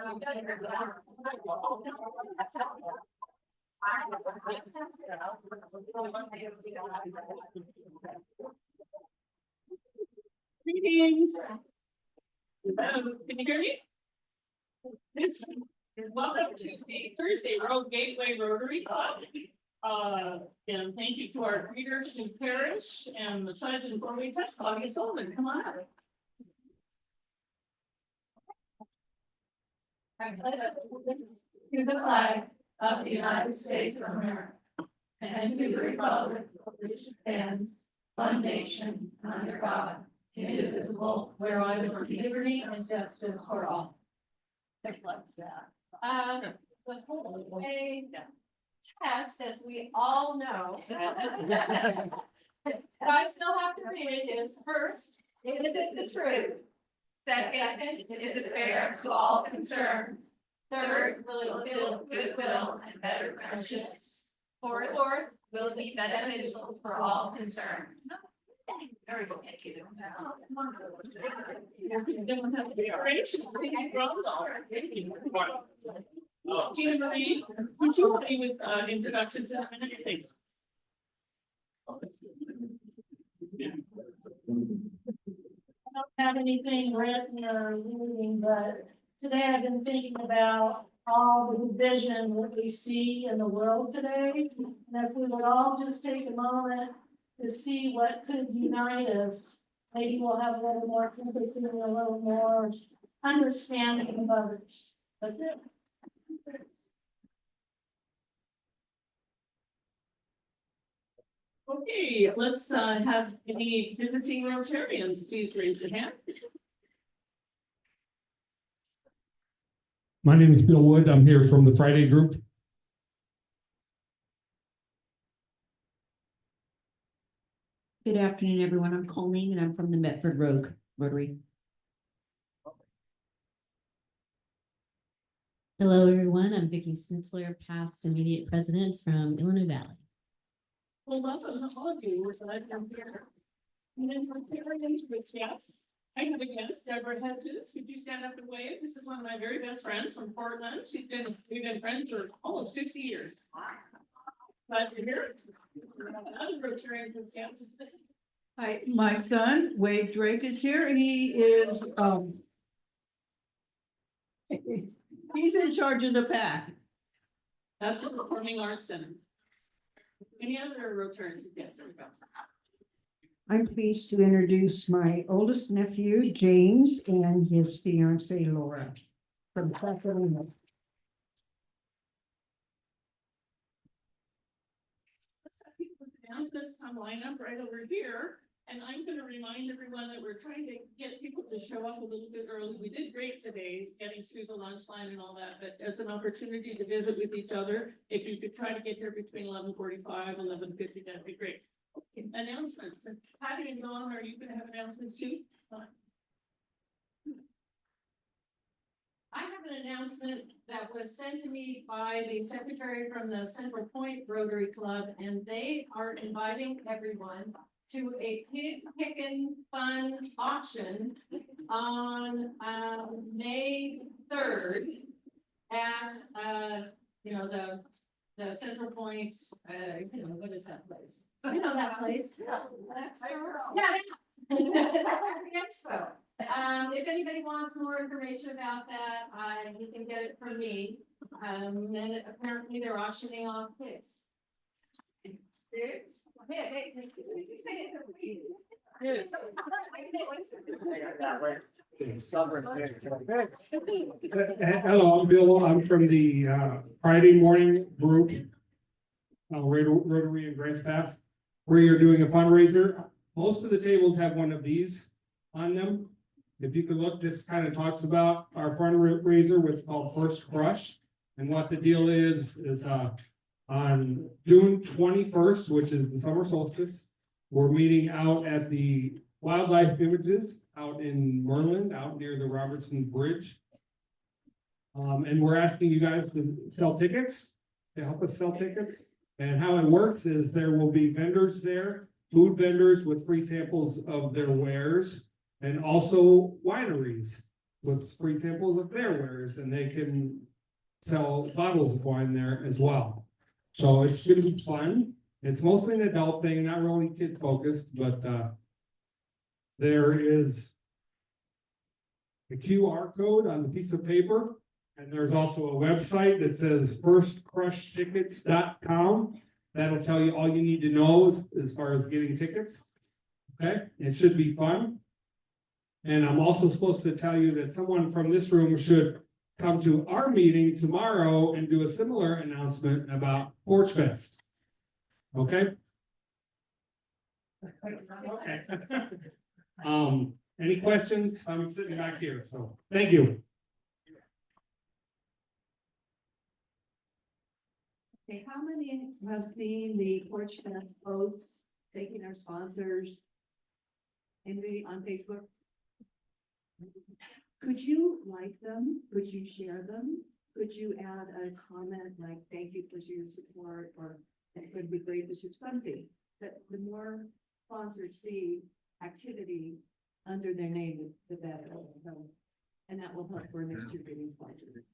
Greetings. Can you hear me? Welcome to the Thursday Road Gateway Rotary Club. And thank you to our greeters who parish and the pledge and glory test. Claudia Sullivan, come on up. I pledge to the flag of the United States of America and to the republic for which it stands, one nation, under God, indivisible, with liberty and justice for all. The whole day test, as we all know, but I still have to read it, is first, is it the truth? Second, is it fair to all concerned? Third, will it build goodwill and better friendships? Fourth, will it be beneficial for all concerned? Very good, thank you. Tina Marie, would you help me with introductions in a minute, please? I don't have anything written or reading, but today I've been thinking about all the division that we see in the world today. And if we would all just take a moment to see what could unite us, maybe we'll have a little more empathy and a little more understanding of others. That's it. Okay, let's have any visiting Rotarians, please raise your hand. My name is Bill Wood. I'm here from the Friday group. Good afternoon, everyone. I'm Colleen and I'm from the Medford Road Rotary. Hello, everyone. I'm Vicki Snitzler, past immediate president from Illinois Valley. Well, welcome to all of you. We're glad you're here. And then for Rotarians with yes, I have a guest, Deborah Hedges. Could you stand up and wave? This is one of my very best friends from Portland. We've been friends for almost 50 years. Glad you're here. Other Rotarians with yes. Hi, my son Wade Drake is here. He is he's in charge of the pack. That's the Performing Arts Center. Any other Rotarians? Yes, there we go. I'm pleased to introduce my oldest nephew, James, and his fiancee, Laura, from Sacramento. Let's have people with announcements come line up right over here. And I'm going to remind everyone that we're trying to get people to show up a little bit early. We did great today, getting through the lunch line and all that, but as an opportunity to visit with each other, if you could try to get here between 11:45, 11:50, that'd be great. Okay, announcements. And Patty and Dawn, are you going to have announcements too? I have an announcement that was sent to me by the secretary from the Central Point Rotary Club, and they are inviting everyone to a pig picking fun auction on May 3rd at the Central Point, what is that place? You know that place? Yeah. Expo. If anybody wants more information about that, you can get it from me. And apparently they're auctioning off pigs. Hello, I'm Bill. I'm from the Friday morning group, Rotary and Grants Pass, where you're doing a fundraiser. Most of the tables have one of these on them. If you could look, this kind of talks about our fundraiser, what's called First Crush. And what the deal is on June 21st, which is the summer solstice, we're meeting out at the Wildlife Images out in Merlin, out near the Robertson Bridge. And we're asking you guys to sell tickets, to help us sell tickets. And how it works is there will be vendors there, food vendors with free samples of their wares, and also wineries. with free samples of their wares, and they can sell bottles of wine there as well. So it's gonna be fun. It's mostly an adult thing, not really kid focused, but there is a QR code on the piece of paper, and there's also a website that says firstcrushtickets.com. That'll tell you all you need to know as far as getting tickets. Okay, it should be fun. And I'm also supposed to tell you that someone from this room should come to our meeting tomorrow and do a similar announcement about Porch Fest. Okay? Okay. Any questions? I'm sitting back here, so thank you. Okay, how many have seen the Porch Fest posts, thanking our sponsors? Anybody on Facebook? Could you like them? Could you share them? Could you add a comment like, thank you for your support, or it would be great to share something? That the more sponsors see activity under their name, the better. And that will help for next year getting sponsors.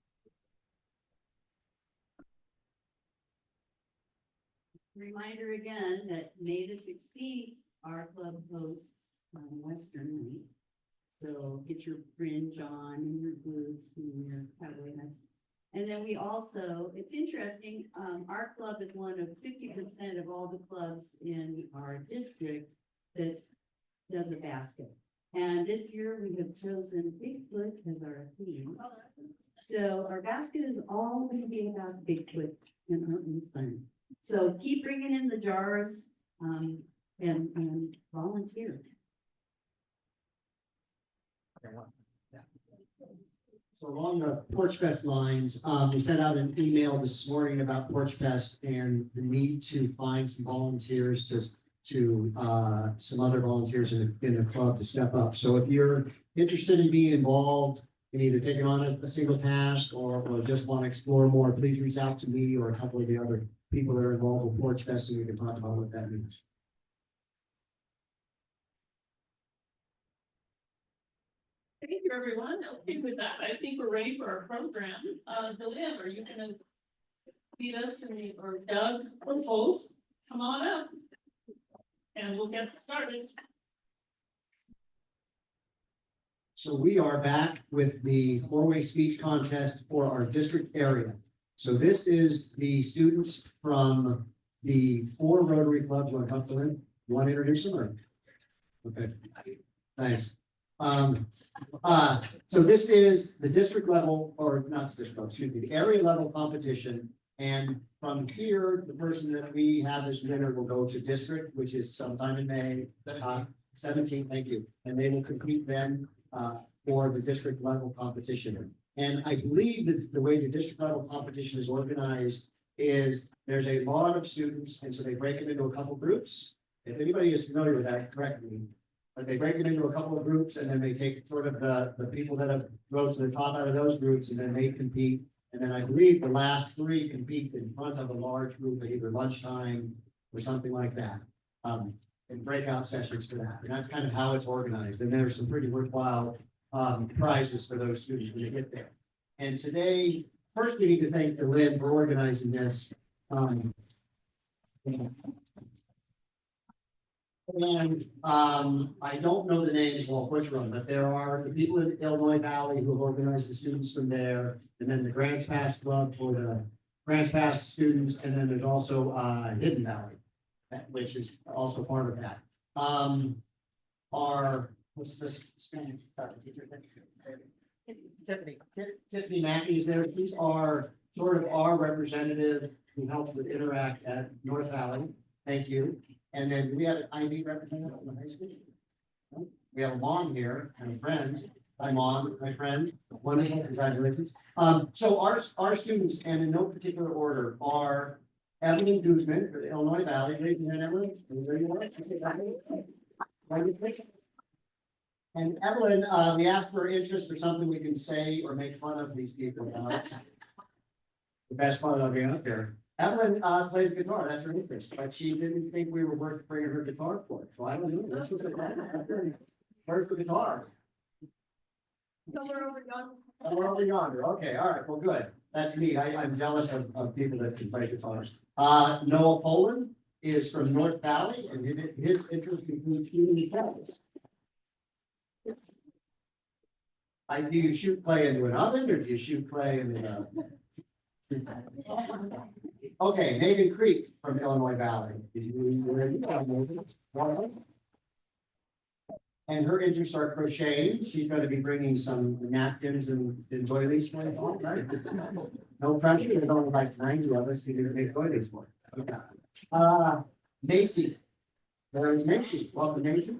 Reminder again that May the 16th, our club hosts Western Night. So get your fringe on and your boots and your cowboy hats. And then we also, it's interesting, our club is one of 50% of all the clubs in our district that does a basket. And this year we have chosen Bigfoot as our theme. So our basket is all going to be about Bigfoot and hunting fun. So keep bringing in the jars, and volunteer. So along the Porch Fest lines, we sent out an email this morning about Porch Fest and the need to find some volunteers to some other volunteers in the club to step up. So if you're interested in being involved in either taking on a single task or just want to explore more, please reach out to me or a couple of the other people that are involved with Porch Fest, and we can talk about what that means. Thank you, everyone. Okay, with that, I think we're ready for our program. Lynn, are you gonna lead us or Doug, or both? Come on up. And we'll get started. So we are back with the four-way speech contest for our district area. So this is the students from the 4 Rotary clubs. You want to come to them? You want to introduce them or? Okay, thanks. So this is the district level, or not district level, excuse me, the area level competition. And from here, the person that we have as winner will go to district, which is sometime in May, 17th, thank you. And they will compete then for the district level competition. And I believe that the way the district level competition is organized is there's a lot of students, and so they break them into a couple groups. If anybody is familiar with that, correct me. But they break it into a couple of groups, and then they take sort of the people that have rose to the top out of those groups, and then they compete. And then I believe the last 3 compete in front of a large group at either lunchtime or something like that. And breakout sessions for that. And that's kind of how it's organized. And there's some pretty worthwhile prizes for those students when they get there. And today, first we need to thank Lynn for organizing this. And I don't know the names of which one, but there are the people in Illinois Valley who have organized the students from there, and then the Grants Pass Club for the Grants Pass students, and then there's also Hidden Valley, which is also part of that. Our what's the Tiffany Mackey is there. These are sort of our representative who helped with Interact at North Valley. Thank you. And then we have an IB representative from the high school. We have a mom here and a friend. My mom, my friend, wonderful, congratulations. So our students, and in no particular order, are Evelyn Guzman for the Illinois Valley. Raise your hand, Evelyn. Where you are? And Evelyn, we asked for interest for something we can say or make fun of these people. The best part of being up there. Evelyn plays guitar, that's her interest, but she didn't think we were worth bringing her guitar for. So I don't know, this was a where's the guitar? Somewhere over yonder. Oh, we're over yonder. Okay, all right, well, good. That's neat. I'm jealous of people that can play guitars. Noah Poland is from North Valley and his interest includes shooting cells. Do you shoot clay into an oven or do you shoot clay in the? Okay, Megan Creek from Illinois Valley. And her interests are crocheting. She's going to be bringing some napkins and doilies for you, right? No pressure, there's only like 90 of us who can make doilies for you. Macy. There's Macy. Welcome, Macy.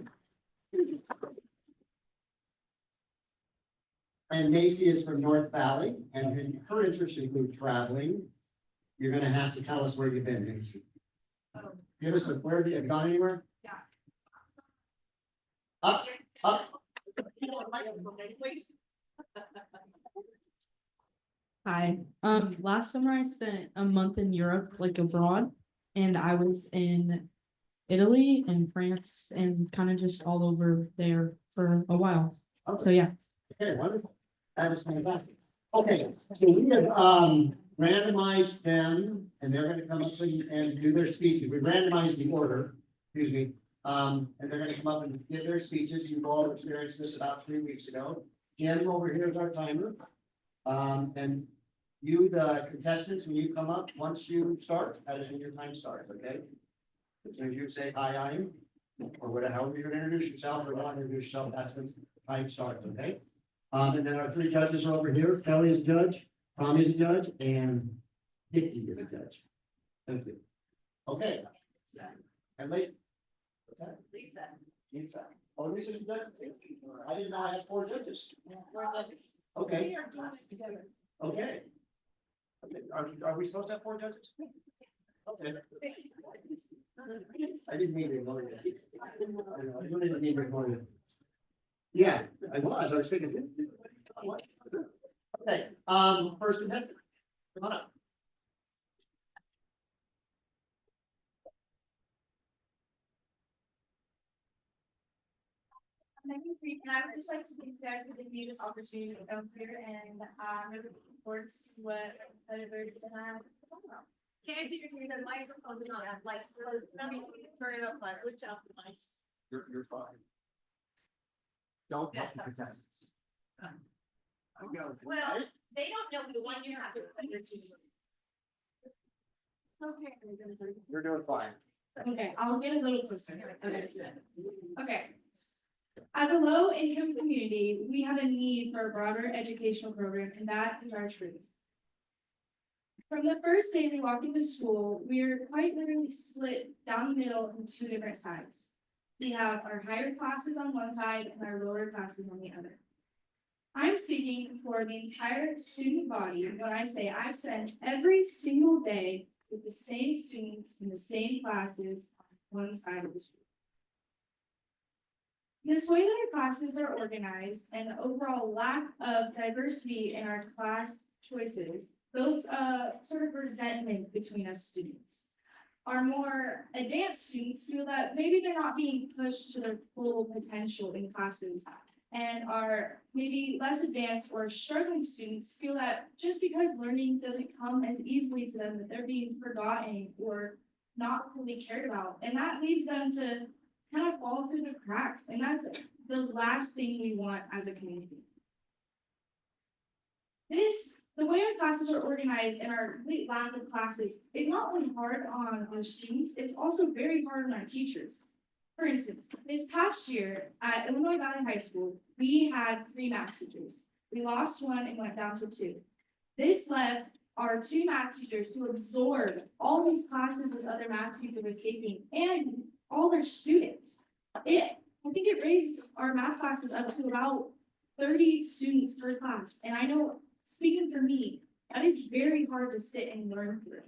And Macy is from North Valley, and her interests include traveling. You're gonna have to tell us where you've been, Macy. Give us where have you gone anywhere? Yeah. Up. Hi, last summer I spent a month in Europe, like abroad, and I was in Italy and France and kind of just all over there for a while. Okay. So yeah, Okay, wonderful. That is fantastic. Okay, so we have randomized them and they're gonna come up and do their speeches. We randomized the order, excuse me. And they're gonna come up and give their speeches. You've all experienced this about 3 weeks ago. Jim over here is our timer. And you, the contestants, when you come up, once you start, that is when your time starts, okay? As soon as you say, hi, I'm, or whatever, however you're gonna introduce yourself or not introduce yourself, that's when time starts, okay? And then our 3 judges are over here. Kelly is a judge, Tommy is a judge, and Dicky is a judge. Thank you. Okay. And late. What's that? Lisa. Lisa. Oh, Lisa's a judge. I didn't know I had 4 judges. We're judges. Okay, We are doing it together. okay. Okay, are we supposed to have 4 judges? Okay. I didn't mean to ignore you. I didn't mean to ignore you. Yeah, I was thinking. What? Okay, first contestant, come on up. My name is Reed, and I would just like to thank you guys for giving me this opportunity to come here and really looking forward to what competitors and I have to talk about. Can't be here, the microphone's not on, like, turn it up, like, switch out the mics. You're fine. Don't help the contestants. Well, they don't know the one you have to put your team. Okay. You're doing fine. Okay, I'll get a little closer. Okay. As a low-income community, we have a need for a broader educational program, and that is our truth. From the first day we walk into school, we are quite literally split down the middle in 2 different sides. We have our higher classes on one side and our lower classes on the other. I'm speaking for the entire student body when I say I've spent every single day with the same students in the same classes on one side of the school. This way that our classes are organized and the overall lack of diversity in our class choices builds a sort of resentment between us students. Our more advanced students feel that maybe they're not being pushed to their full potential in classes, and our maybe less advanced or struggling students feel that just because learning doesn't come as easily to them, that they're being forgotten or not fully cared about, and that leads them to kind of fall through the cracks, and that's the last thing we want as a community. The way our classes are organized and our complete lack of classes is not only hard on our students, it's also very hard on our teachers. For instance, this past year at Illinois Valley High School, we had 3 math teachers. We lost 1 and went down to 2. This left our 2 math teachers to absorb all these classes this other math teacher was taking and all their students. I think it raised our math classes up to about 30 students per class. And I know, speaking for me, that is very hard to sit and learn through.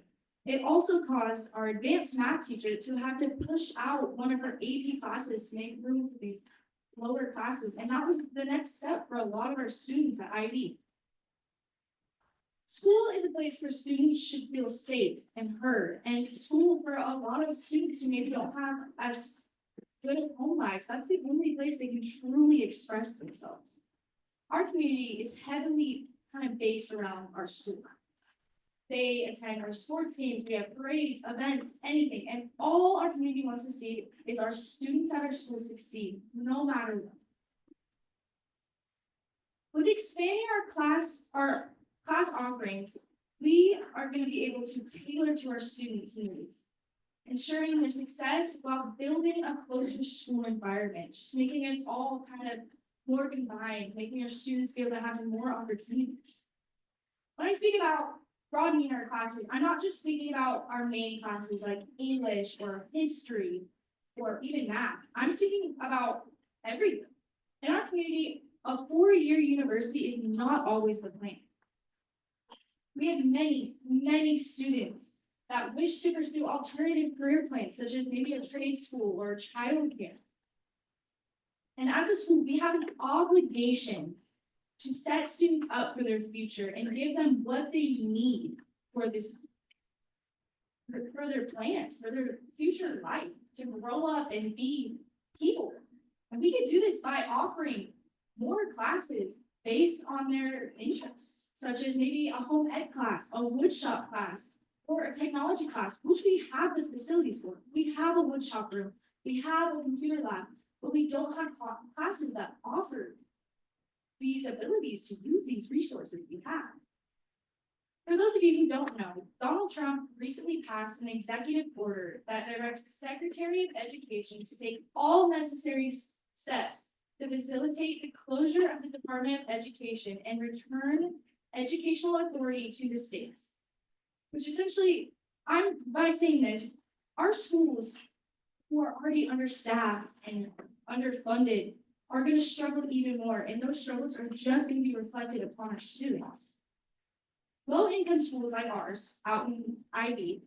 It also caused our advanced math teacher to have to push out one of her AP classes to make room for these lower classes. And that was the next step for a lot of our students at IB. School is a place where students should feel safe and heard. And school, for a lot of students who maybe don't have as good of home lives, that's the only place they can truly express themselves. our community is heavily kind of based around our school. They attend our sports games, we have parades, events, anything, and all our community wants to see is our students at our school succeed, no matter what. With expanding our class offerings, we are going to be able to tailor to our students' needs, ensuring their success while building a closer school environment, just making us all kind of more combined, making our students be able to have more opportunities. When I speak about broadening our classes, I'm not just speaking about our main classes like English or history or even math. I'm speaking about everything. In our community, a 4-year university is not always the plan. We have many students that wish to pursue alternative career plans, such as maybe a trade school or childcare. And as a school, we have an obligation to set students up for their future and give them what they need for their plans, for their future life, to grow up and be people. And we can do this by offering more classes based on their interests, such as maybe a home ed class, a woodshop class, or a technology class, which we have the facilities for. We have a woodshop room, we have a computer lab, but we don't have classes that offer these abilities to use these resources we have. For those of you who don't know, Donald Trump recently passed an executive order that directs the Secretary of Education to take all necessary steps to facilitate the closure of the Department of Education and return educational authority to the states. Which essentially, by saying this, our schools who are already understaffed and underfunded are going to struggle even more, and those struggles are just going to be reflected upon our students. Low-income schools like ours out in Ivy,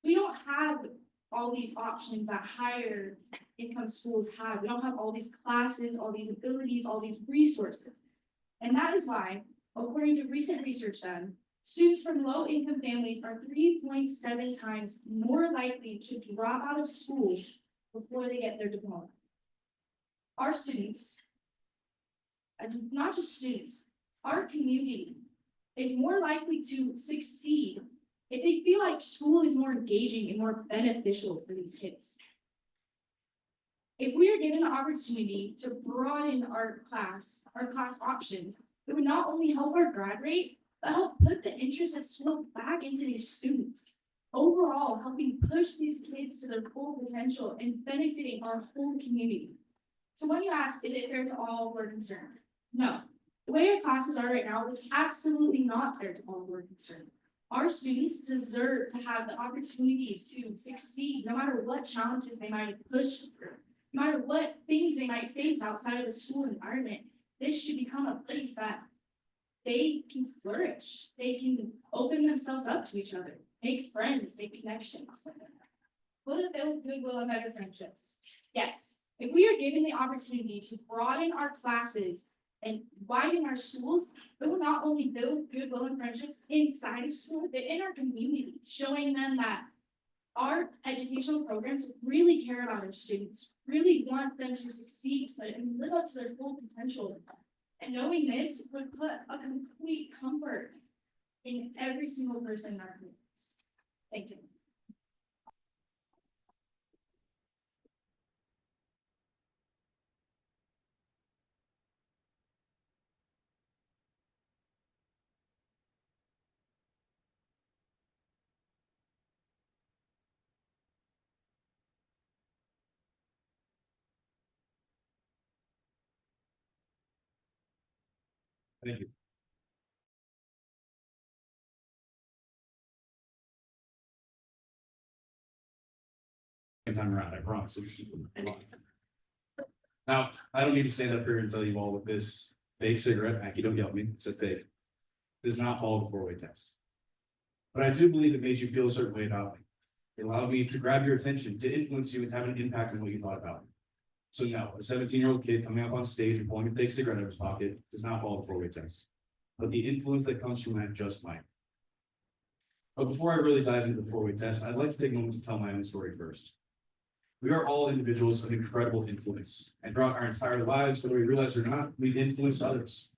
we don't have all these options that higher income schools have. We don't have all these classes, all these abilities, all these resources. And that is why, according to recent research done, students from low-income families are 3.7 times more likely to drop out of school before they get their diploma. Our students, not just students, our community is more likely to succeed if they feel like school is more engaging and more beneficial for these kids. If we are given the opportunity to broaden our class options, it would not only help our grad rate, but help put the interest of school back into these students. Overall, helping push these kids to their full potential and benefiting our whole community. So when you ask, is it fair to all who are concerned? No. The way our classes are right now is absolutely not fair to all who are concerned. Our students deserve to have the opportunities to succeed no matter what challenges they might have pushed through, no matter what things they might face outside of the school environment. This should become a place that they can flourish. They can open themselves up to each other, make friends, make connections. Will it build goodwill and better friendships? Yes. If we are given the opportunity to broaden our classes and widen our schools, it will not only build goodwill and friendships inside of school, but in our community, showing them that our educational programs really care about our students, really want them to succeed and live up to their full potential. And knowing this would put a complete comfort in every single person in our communities. Thank you. Thank you. Time around, I promise. Now, I don't need to stand up here and tell you all that this fake cigarette, Mackie, don't yell at me, it's a fake, does not follow the four-way test. But I do believe it made you feel a certain way about me. It allowed me to grab your attention, to influence you, and to have an impact on what you thought about me. So no, a 17-year-old kid coming up on stage and pulling a fake cigarette out of his pocket does not follow the four-way test. But the influence that comes from that just might. But before I really dive into the four-way test, I'd like to take a moment to tell my own story first. We are all individuals of incredible influence, and throughout our entire lives, whether we realize it or not, we've influenced others.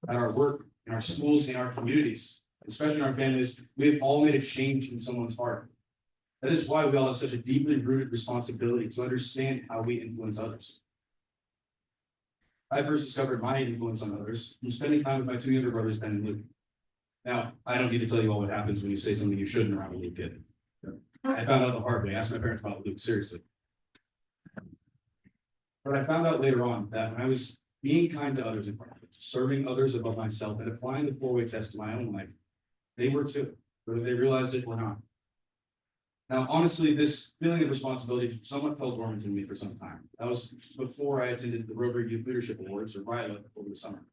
at our work, in our schools, in our communities, especially in our families, we have all made a change in someone's heart. That is why we all have such a deeply rooted responsibility to understand how we influence others. I first discovered my influence on others from spending time with my two younger brothers, Ben and Luke. Now, I don't need to tell you all what happens when you say something you shouldn't around a little kid. I found out the hard way. I asked my parents about Luke, seriously. But I found out later on that when I was being kind to others in front of them, serving others above myself, and applying the four-way test to my own life, they were too, whether they realized it or not. Now, honestly, this feeling of responsibility somewhat fell dormant in me for some time. That was before I attended the Rotary Youth Leadership Awards, or RYLA, over the summer.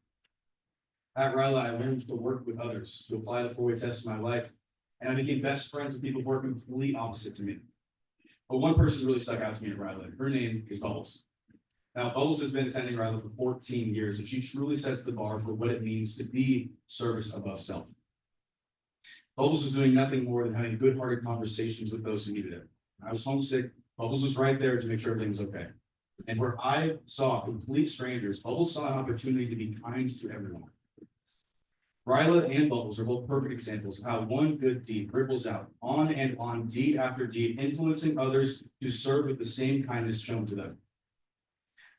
At RYLA, I learned to work with others, to apply the four-way test to my life, and I became best friends with people who were completely opposite to me. But one person really stuck out to me at RYLA. Her name is Bubbles. Now, Bubbles has been attending RYLA for 14 years, and she truly sets the bar for what it means to be service above self. Bubbles was doing nothing more than having good-hearted conversations with those who needed it. I was homesick. Bubbles was right there to make sure everything was okay. And where I saw complete strangers, Bubbles saw an opportunity to be kind to everyone. RYLA and Bubbles are both perfect examples of how one good deed ripples out on and on, deed after deed, influencing others to serve with the same kindness shown to them.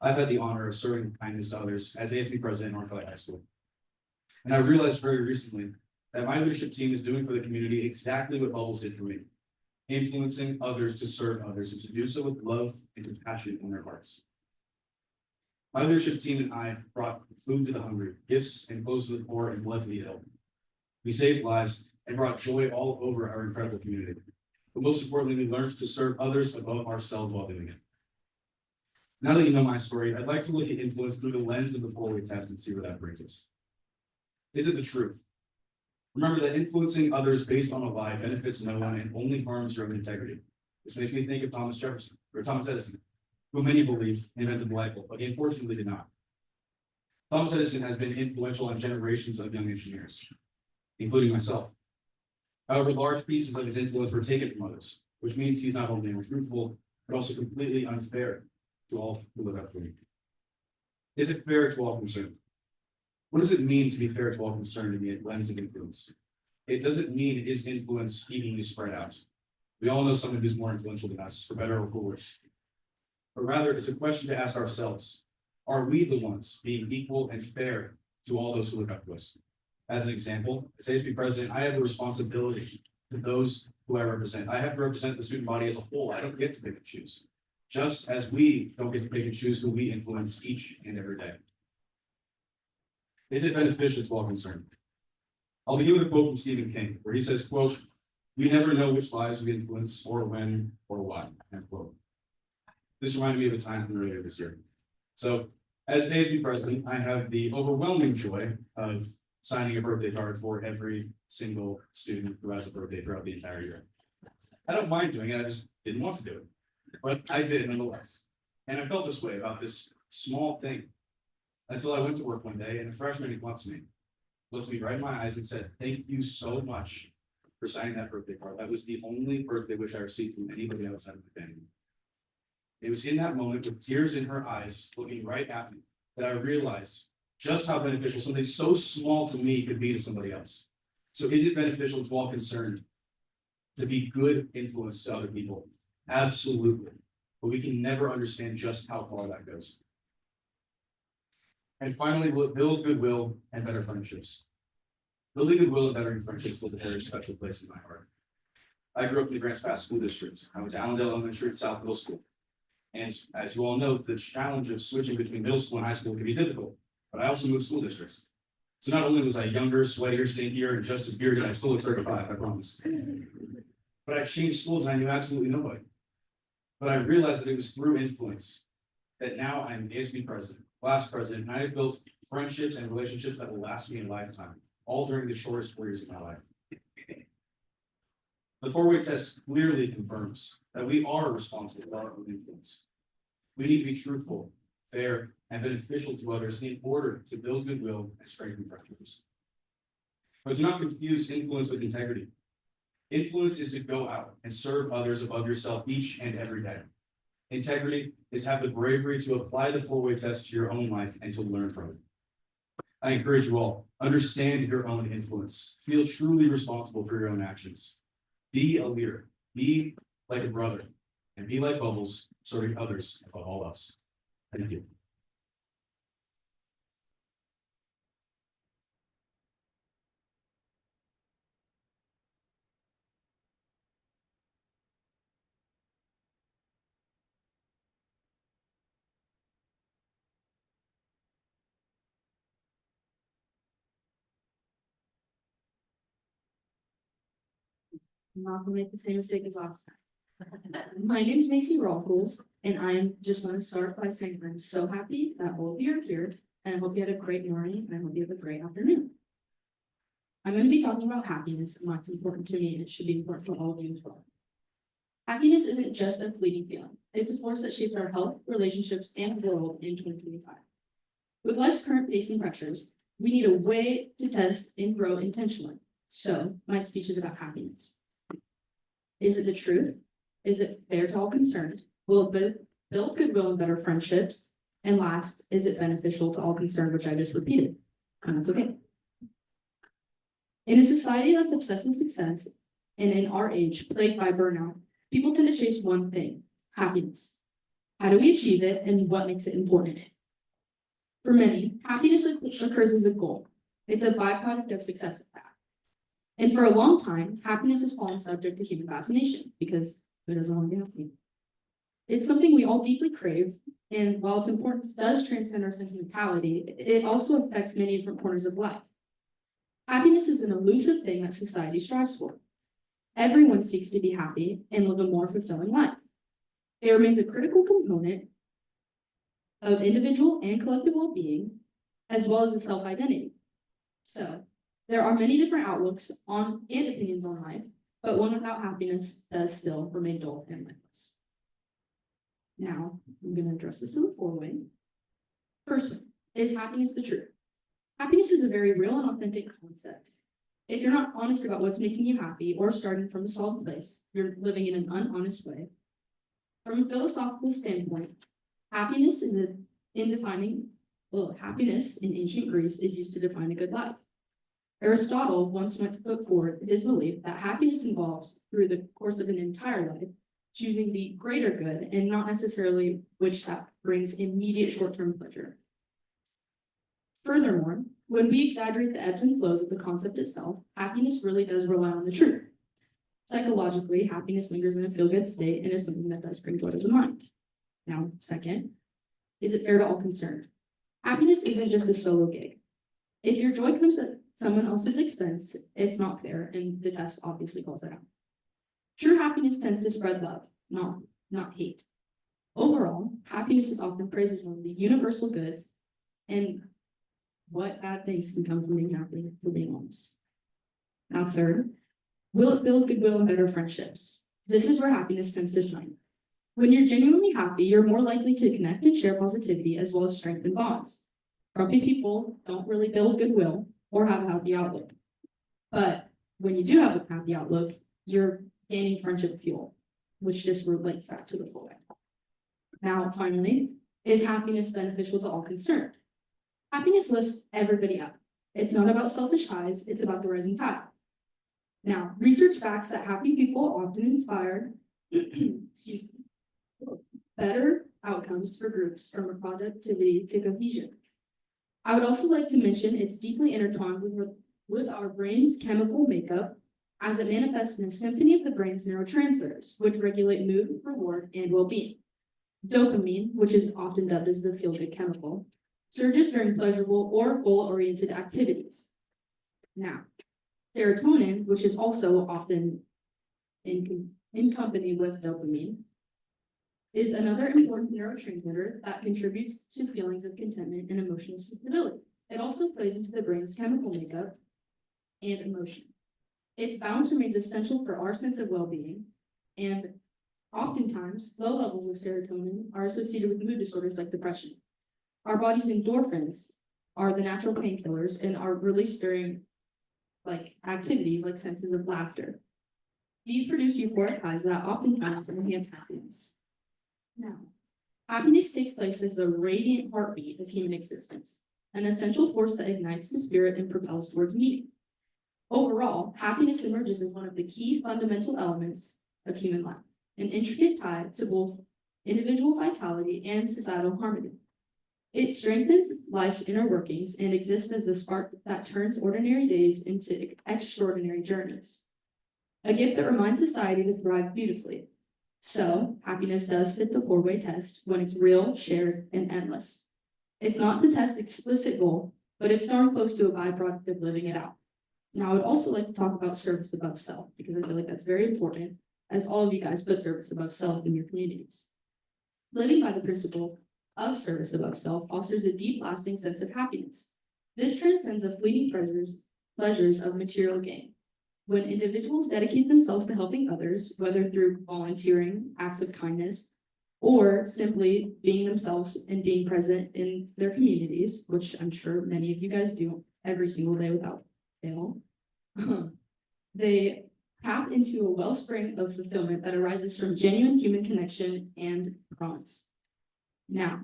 I've had the honor of serving with kindness to others as ASB president at North Valley High School. And I realized very recently that my leadership team is doing for the community exactly what Bubbles did for me, influencing others to serve others and to do so with love and compassion in their hearts. My leadership team and I brought food to the hungry, gifts and clothes to the poor, and blood to the ill. We saved lives and brought joy all over our incredible community. But most importantly, we learned to serve others above ourselves while doing it. Now that you know my story, I'd like to look at influence through the lens of the four-way test and see where that brings us. Is it the truth? Remember that influencing others based on a lie benefits no one and only harms your own integrity. This makes me think of Thomas Edison, who many believe invented the light bulb, but he unfortunately did not. Thomas Edison has been influential on generations of young engineers, including myself. However, large pieces of his influence were taken from others, which means he's not only untruthful, but also completely unfair to all who live up to him. Is it fair to all concerned? What does it mean to be fair to all concerned in the lens of influence? It doesn't mean is influence evenly spread out. We all know someone who's more influential than us, for better or for worse. But rather, it's a question to ask ourselves, are we the ones being equal and fair to all those who look up to us? As an example, as ASB president, I have a responsibility to those who I represent. I have to represent the student body as a whole. I don't get to pick and choose, just as we don't get to pick and choose who we influence each and every day. Is it beneficial to all concerned? I'll begin with a quote from Stephen King, where he says, quote, "We never know which lives we influence or when or why," end quote. This reminded me of a time from earlier this year. So as ASB president, I have the overwhelming joy of signing a birthday card for every single student who has a birthday throughout the entire year. I don't mind doing it, I just didn't want to do it, but I did nonetheless. And I felt this way about this small thing until I went to work one day and a freshman came up to me, looked me right in my eyes and said, "Thank you so much for signing that birthday card. That was the only birthday wish I received from anybody outside of the family." It was in that moment with tears in her eyes, looking right at me, that I realized just how beneficial something so small to me could be to somebody else. So is it beneficial to all concerned to be good influence to other people? Absolutely. But we can never understand just how far that goes. And finally, will it build goodwill and better friendships? Building goodwill and bettering friendships hold a very special place in my heart. I grew up in the Grants Pass School District. I went to Allendale Elementary and South Middle School. And as you all know, the challenge of switching between middle school and high school can be difficult, but I also moved school districts. So not only was I younger, sweatier, stinkier, and just as bearded, I still look 35, I promise. But I changed schools and I knew absolutely nobody. But I realized that it was through influence that now I'm ASB president, class president, and I have built friendships and relationships that will last me a lifetime, all during the shortest 4 years of my life. The four-way test clearly confirms that we are responsible for our own influence. We need to be truthful, fair, and beneficial to others in order to build goodwill and strengthen friendships. But do not confuse influence with integrity. Influence is to go out and serve others above yourself each and every day. Integrity is to have the bravery to apply the four-way test to your own life and to learn from it. I encourage you all, understand your own influence, feel truly responsible for your own actions. Be a leader, be like a brother, and be like Bubbles, serving others above all else. Thank you. I'm not gonna make the same mistake as last time. My name's Macy Rockles, and I just want to start by saying I'm so happy that all of you are here, and I hope you had a great morning, and I hope you have a great afternoon. I'm going to be talking about happiness and why it's important to me, and it should be important to all of you as well. Happiness isn't just a fleeting feeling. It's a force that shapes our health, relationships, and world in 2025. With life's current pace and pressures, we need a way to test and grow intentionally. So, my speech is about happiness. Is it the truth? Is it fair to all concerned? Will it build goodwill and better friendships? And last, is it beneficial to all concerned, which I just repeated? And that's okay. In a society that's obsessed with success, and in our age plagued by burnout, people tend to chase one thing: happiness. How do we achieve it, and what makes it important? For many, happiness occurs as a goal. It's a byproduct of success at that. And for a long time, happiness has fallen subject to human fascination, because who doesn't want to be happy? It's something we all deeply crave, and while its importance does transcend our sentimentality, it also affects many different corners of life. Happiness is an elusive thing that society strives for. Everyone seeks to be happy and live a more fulfilling life. It remains a critical component of individual and collective well-being, as well as a self-identity. So, there are many different outlooks on and opinions on life, but one without happiness does still remain dull and lifeless. Now, I'm going to address this in a four-way. First one, is happiness the truth? Happiness is a very real and authentic concept. If you're not honest about what's making you happy or starting from a solid place, you're living in an unhonest way. From a philosophical standpoint, happiness in ancient Greece is used to define a good life. Aristotle once went to put forward his belief that happiness involves, through the course of an entire life, choosing the greater good and not necessarily which that brings immediate short-term pleasure. Furthermore, when we exaggerate the ebbs and flows of the concept itself, happiness really does rely on the truth. Psychologically, happiness lingers in a feel-good state and is something that does bring joy to the mind. Now, second, is it fair to all concerned? Happiness isn't just a solo gig. If your joy comes at someone else's expense, it's not fair, and the test obviously calls that out. True happiness tends to spread love, not hate. Overall, happiness is often praised as one of the universal goods, and what bad things can come from being happy, for being honest. Now, third, will it build goodwill and better friendships? This is where happiness tends to shine. When you're genuinely happy, you're more likely to connect and share positivity as well as strengthen bonds. Grumpy people don't really build goodwill or have a happy outlook. But when you do have a happy outlook, you're gaining friendship fuel, which just relates back to the full way. Now, finally, is happiness beneficial to all concerned? Happiness lifts everybody up. It's not about selfish highs, it's about the rising tide. Now, research backs that happy people often inspire better outcomes for groups, from productivity to cohesion. I would also like to mention it's deeply intertwined with our brain's chemical makeup, as it manifests in a symphony of the brain's neurotransmitters, which regulate mood, reward, and well-being. Dopamine, which is often dubbed as the feel-good chemical, surges during pleasurable or goal-oriented activities. Now, serotonin, which is also often in company with dopamine, is another important neurotransmitter that contributes to feelings of contentment and emotional stability. It also plays into the brain's chemical makeup and emotion. Its balance remains essential for our sense of well-being, and oftentimes, low levels of serotonin are associated with mood disorders like depression. Our body's endorphins are the natural painkillers and are released during activities like senses of laughter. These produce euphoric highs that oftentimes enhance happiness. Now, happiness takes place as the radiant heartbeat of human existence. an essential force that ignites the spirit and propels towards meaning. Overall, happiness emerges as one of the key fundamental elements of human life, an intricate tie to both individual vitality and societal harmony. It strengthens life's inner workings and exists as the spark that turns ordinary days into extraordinary journeys. A gift that reminds society to thrive beautifully. So, happiness does fit the four-way test when it's real, shared, and endless. It's not the test's explicit goal, but it's darn close to a byproduct of living it out. Now, I would also like to talk about service above self, because I feel like that's very important, as all of you guys put service above self in your communities. Living by the principle of service above self fosters a deep, lasting sense of happiness. This transcends the fleeting pleasures of material gain. When individuals dedicate themselves to helping others, whether through volunteering, acts of kindness, or simply being themselves and being present in their communities, which I'm sure many of you guys do every single day without fail, they tap into a wellspring of fulfillment that arises from genuine human connection and promise. Now,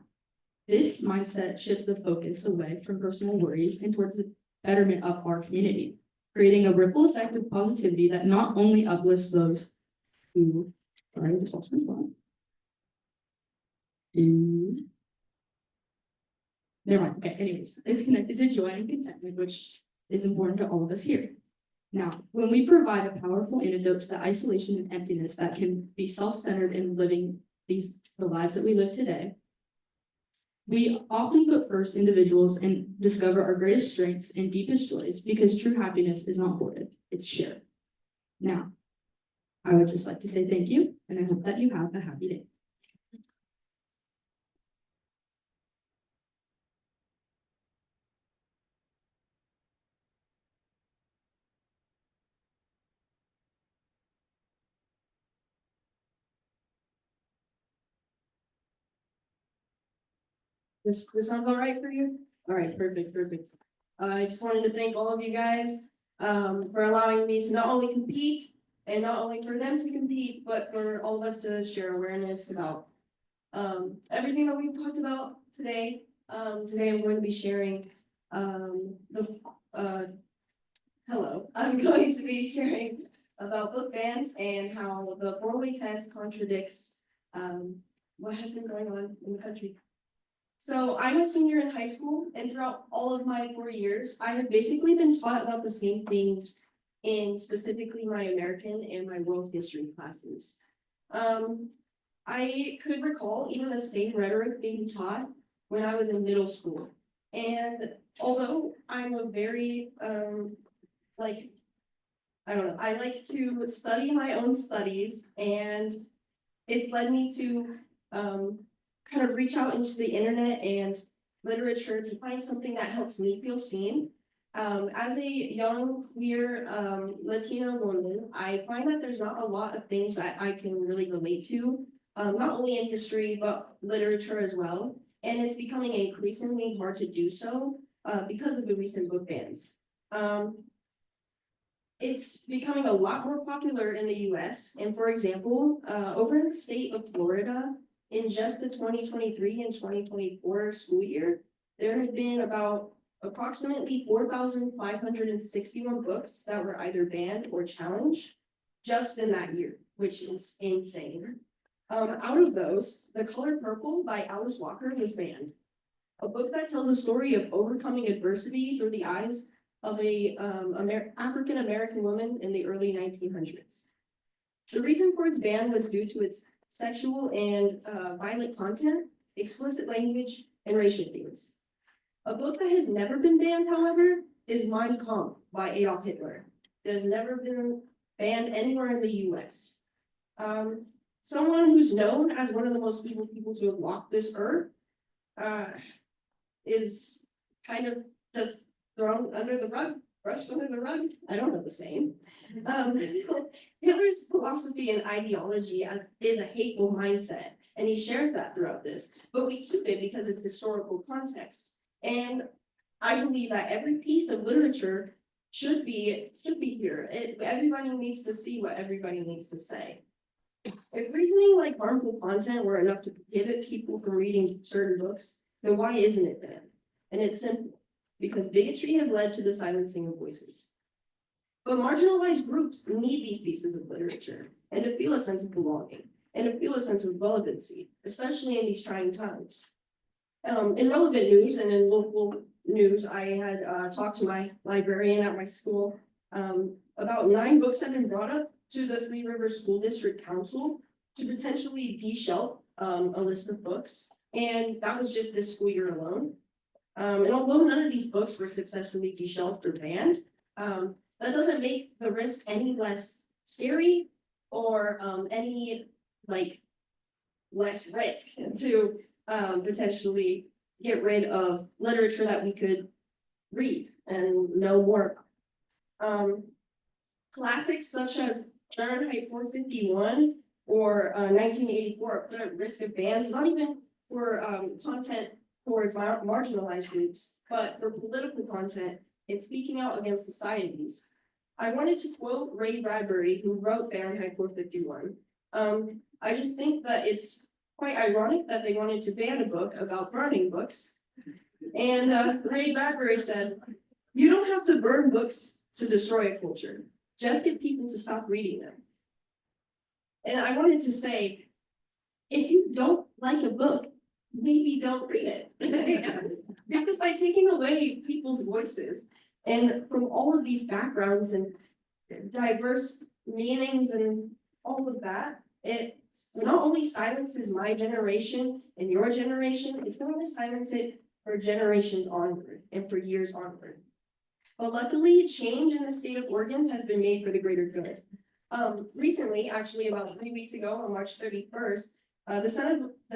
this mindset shifts the focus away from personal worries and towards the betterment of our community, creating a ripple effect of positivity that not only uplifts those who, sorry, I just lost my spot. Never mind. Okay, anyways, it's connected to joy and contentment, which is important to all of us here. Now, when we provide a powerful antidote to the isolation and emptiness that can be self-centered in living the lives that we live today, we often put first individuals and discover our greatest strengths and deepest joys because true happiness is not hoarded, it's shared. Now, I would just like to say thank you, and I hope that you have a happy day. This sounds all right for you? All right, perfect. I just wanted to thank all of you guys for allowing me to not only compete and not only for them to compete, but for all of us to share awareness about everything that we've talked about today. Today I'm going to be sharing I'm going to be sharing about book bans and how the four-way test contradicts what has been going on in the country. So I'm a senior in high school, and throughout all of my 4 years, I have basically been taught about the same things in specifically my American and my world history classes. I could recall even the same rhetoric being taught when I was in middle school. And although I'm a very, I like to study my own studies, and it's led me to kind of reach out into the internet and literature to find something that helps me feel seen. As a young, queer, Latino woman, I find that there's not a lot of things that I can really relate to, not only in history, but literature as well. And it's becoming increasingly hard to do so because of the recent book bans. It's becoming a lot more popular in the US. And for example, over in the state of Florida, in just the 2023 and 2024 school year, there had been about approximately 4,561 books that were either banned or challenged just in that year, which is insane. Out of those, The Color Purple by Alice Walker was banned. A book that tells a story of overcoming adversity through the eyes of a African-American woman in the early 1900s. The reason for its ban was due to its sexual and violent content, explicit language, and racial themes. A book that has never been banned, however, is Mein Kampf by Adolf Hitler. It has never been banned anywhere in the US. Someone who's known as one of the most evil people to have walked this earth is kind of just thrown under the rug, brushed under the rug. I don't know the same. Hitler's philosophy and ideology is a hateful mindset, and he shares that throughout this, but we keep it because it's historical context. And I believe that every piece of literature should be here. Everybody needs to see what everybody needs to say. If reasoning like harmful content were enough to prohibit people from reading certain books, then why isn't it banned? And it's simple. because bigotry has led to the silencing of voices. But marginalized groups need these pieces of literature and to feel a sense of belonging and to feel a sense of relevancy, especially in these trying times. In relevant news and in local news, I had talked to my librarian at my school. About 9 books have been brought up to the Three Rivers School District Council to potentially de-shelf a list of books. And that was just this school year alone. And although none of these books were successfully de-shelved or banned, that doesn't make the risk any less scary or any like less risk to potentially get rid of literature that we could read and know more about. Classics such as Fahrenheit 451 or 1984 are put at risk of bans, not even for content towards marginalized groups, but for political content and speaking out against societies. I wanted to quote Ray Bradbury, who wrote Fahrenheit 451. I just think that it's quite ironic that they wanted to ban a book about burning books. And Ray Bradbury said, "You don't have to burn books to destroy a culture. Just get people to stop reading them." And I wanted to say, if you don't like a book, maybe don't read it. Because by taking away people's voices and from all of these backgrounds and diverse meanings and all of that, it not only silences my generation and your generation, it's going to silence it for generations onward and for years onward. But luckily, change in the state of Oregon has been made for the greater good. Recently, actually about 3 weeks ago, on March 31st, the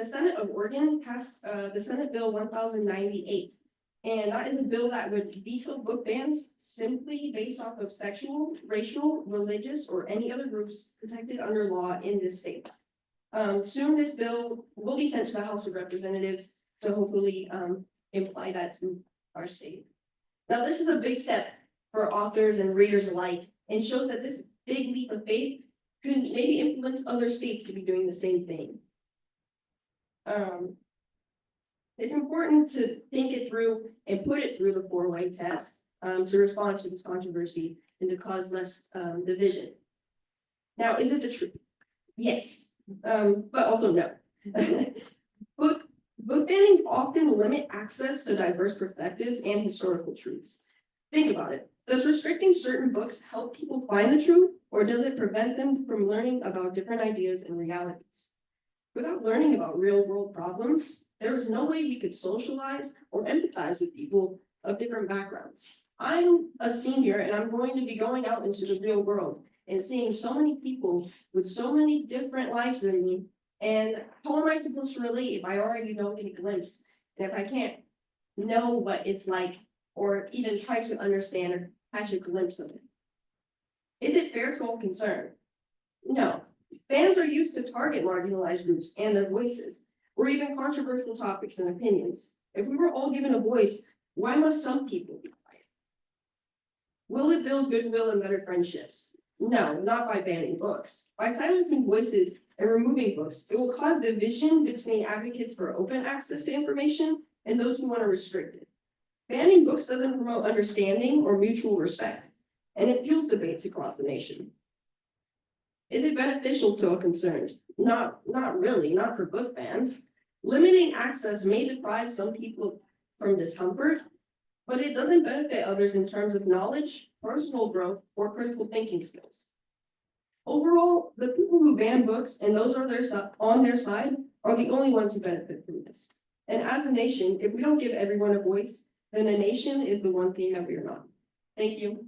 Senate of Oregon passed the Senate Bill 1098. And that is a bill that would veto book bans simply based off of sexual, racial, religious, or any other groups protected under law in this state. Soon this bill will be sent to the House of Representatives to hopefully imply that to our state. Now, this is a big step for authors and readers alike and shows that this big leap of faith could maybe influence other states to be doing the same thing. It's important to think it through and put it through the 4-way test to respond to this controversy and to cause less division. Now, is it the truth? Yes, but also no. Book bannings often limit access to diverse perspectives and historical truths. Think about it. Does restricting certain books help people find the truth, or does it prevent them from learning about different ideas and realities? Without learning about real-world problems, there is no way we could socialize or empathize with people of different backgrounds. I'm a senior and I'm going to be going out into the real world and seeing so many people with so many different lives than me. And how am I supposed to relate if I already don't get a glimpse? And if I can't know what it's like or even try to understand or catch a glimpse of it? Is it fair to all concerned? No. Bans are used to target marginalized groups and their voices, or even controversial topics and opinions. If we were all given a voice, why must some people be quiet? Will it build goodwill and better friendships? No, not by banning books. By silencing voices and removing books, it will cause division between advocates for open access to information and those who want to restrict it. Banning books doesn't promote understanding or mutual respect, and it fuels debates across the nation. Is it beneficial to all concerned? Not really, not for book bans. Limiting access may deprive some people from discomfort, but it doesn't benefit others in terms of knowledge, personal growth, or critical thinking skills. Overall, the people who ban books and those on their side are the only ones who benefit from this. And as a nation, if we don't give everyone a voice, then a nation is the one thing that we are not. Thank you.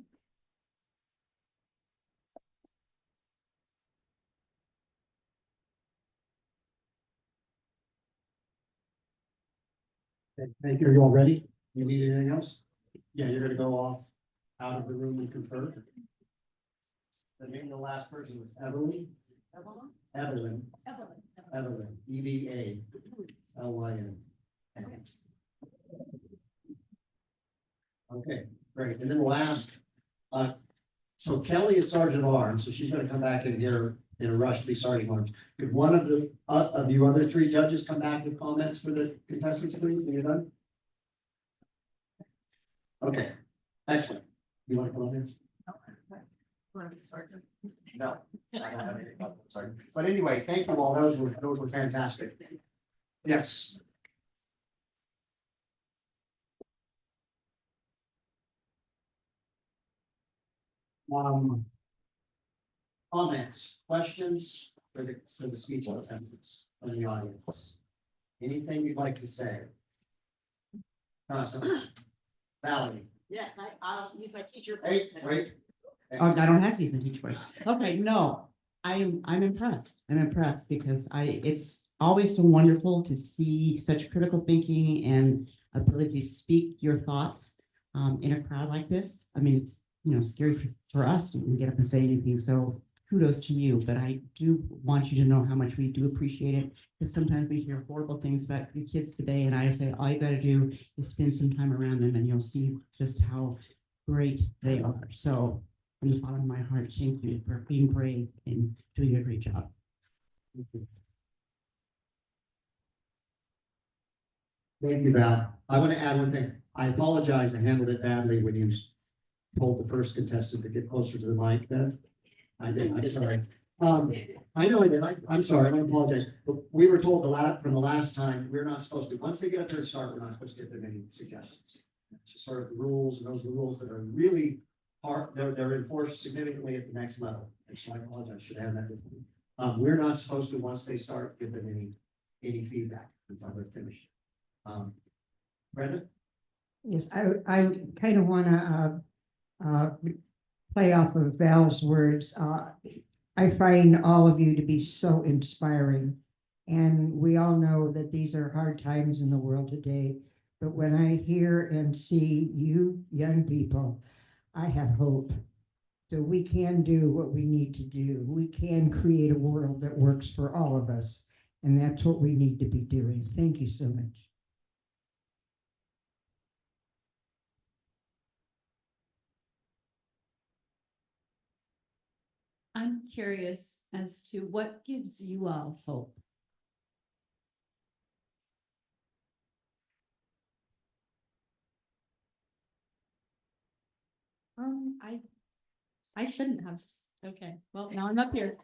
Thank you. Are you all ready? You need anything else? Yeah, you're gonna go off out of the room and confer. The name of the last person was Evelyn. Evelyn. EVALYN. Okay, great. And then we'll ask, so Kelly is Sergeant of Arms, so she's gonna come back in here in a rush to be Sergeant of Arms. Could one of the, of you other 3 judges come back with comments for the contestants, please, when you're done? Okay, excellent. You want to come on in? No. I don't have anything. Sorry. But anyway, thank you all. Those were fantastic. Yes. Comments, questions for the speech attendants from the audience? Anything you'd like to say? Valerie, Yes, I'll use my teacher. wait. Oh, I don't have to use the teach voice. Okay, no, I'm impressed. I'm impressed because it's always so wonderful to see such critical thinking and ability to speak your thoughts in a crowd like this. I mean, it's, scary for us to get up and say anything, so kudos to you, but I do want you to know how much we do appreciate it, because sometimes we hear horrible things about the kids today, and I say, all you gotta do is spend some time around them, and you'll see just how great they are. So from the bottom of my heart, thank you for being brave and doing a great job. Thank you, Val. I want to add one thing. I apologize. I handled it badly when you told the first contestant to get closer to the mic, Beth. I did. I'm sorry. I know I did. I'm sorry. I apologize. But we were told from the last time, we're not supposed to, once they get up there and start, we're not supposed to give them any suggestions. It's just sort of the rules, and those are the rules that are really hard. They're enforced significantly at the next level. And so I apologize. Should have that with me. We're not supposed to, once they start, give them any feedback until they're finished. Brenda? Yes, I kind of want to play off of Val's words. I find all of you to be so inspiring. And we all know that these are hard times in the world today. But when I hear and see you young people, I have hope. So we can do what we need to do. We can create a world that works for all of us. And that's what we need to be doing. Thank you so much. I'm curious as to what gives you all hope. I shouldn't have. Okay, well, now I'm up here.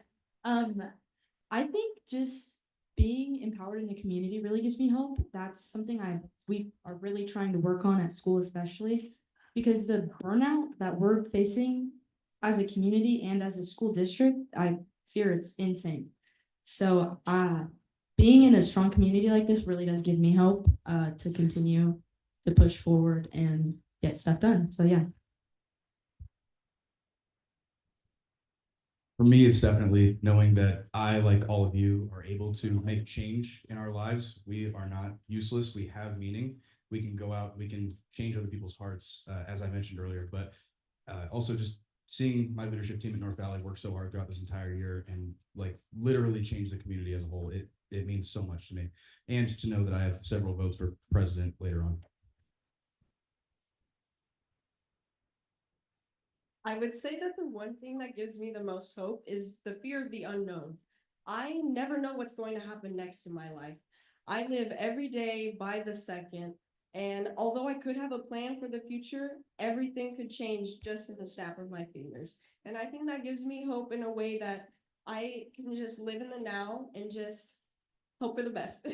I think just being empowered in the community really gives me hope. That's something we are really trying to work on at school, especially because the burnout that we're facing as a community and as a school district, I fear it's insane. So, being in a strong community like this really does give me hope, to continue to push forward and get stuff done. So, yeah. For me, it's definitely knowing that I, like all of you, are able to make change in our lives. We are not useless. We have meaning. We can go out, we can change other people's hearts, as I mentioned earlier, but also just seeing my leadership team at North Valley work so hard throughout this entire year and like literally change the community as a whole. It means so much to me. And to know that I have several votes for president later on. I would say that the one thing that gives me the most hope is the fear of the unknown. I never know what's going to happen next in my life. I live every day by the second, and although I could have a plan for the future, everything could change just in the snap of my fingers. And I think that gives me hope in a way that I can just live in the now and just hope for the best.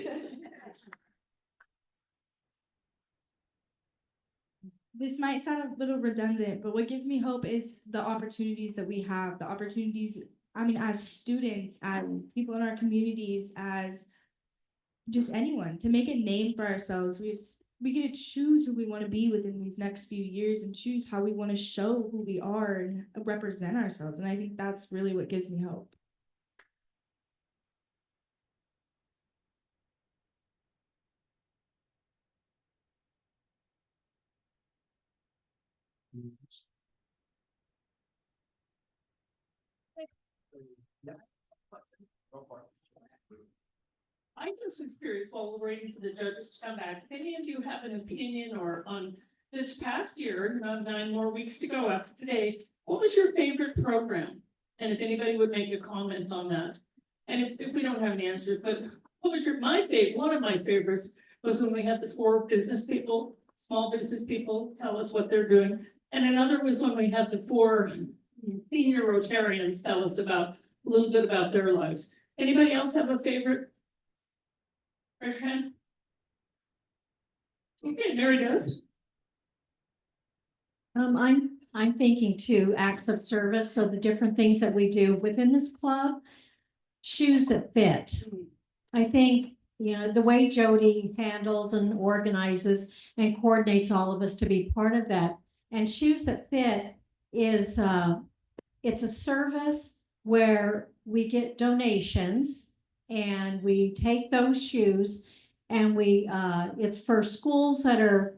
This might sound a little redundant, but what gives me hope is the opportunities that we have, the opportunities, I mean, as students, as people in our communities, as just anyone, to make a name for ourselves. We get to choose who we want to be within these next few years and choose how we want to show who we are and represent ourselves. And I think that's really what gives me hope. I just was curious while we're waiting for the judges to come back, if any of you have an opinion or on this past year, 9 more weeks to go after today, what was your favorite program? And if anybody would make a comment on that. And if we don't have any answers, but what was one of my favorites was when we had the 4 business people small business people tell us what they're doing. And another was when we had the 4 senior Rotarians tell us about, a little bit about their lives. Anybody else have a favorite? Raise your hand. Okay, Mary does. I'm thinking too, acts of service, so the different things that we do within this club. Shoes that fit. I think, you know, the way Jody handles and organizes and coordinates all of us to be part of that. And shoes that fit is, it's a service where we get donations and we take those shoes and we, it's for schools that are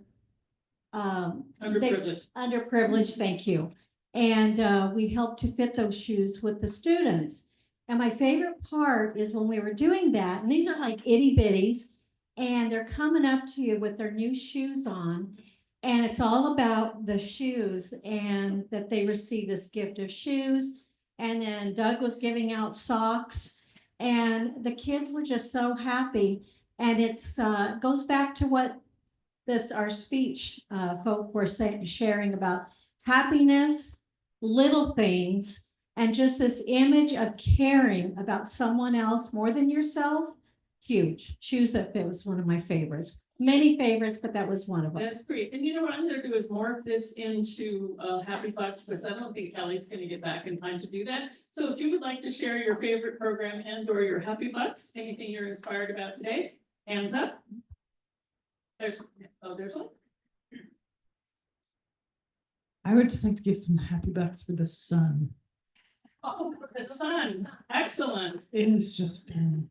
Underprivileged. underprivileged, thank you. And we help to fit those shoes with the students. And my favorite part is when we were doing that, and these are like itty bitties, and they're coming up to you with their new shoes on. And it's all about the shoes and that they receive this gift of shoes. And then Doug was giving out socks and the kids were just so happy. And it's goes back to what our speech folk were sharing about happiness, little things, and just this image of caring about someone else more than yourself. Huge. Shoes that fit was one of my favorites. Many favorites, but that was one of them. That's great. And you know what I'm gonna do is morph this into Happy Bucks, because I don't think Kelly's gonna get back in time to do that. So if you would like to share your favorite program and or your Happy Bucks, anything you're inspired about today, hands up. There's one. I would just like to give some happy bucks for the sun. Oh, the sun. Excellent. It has just been.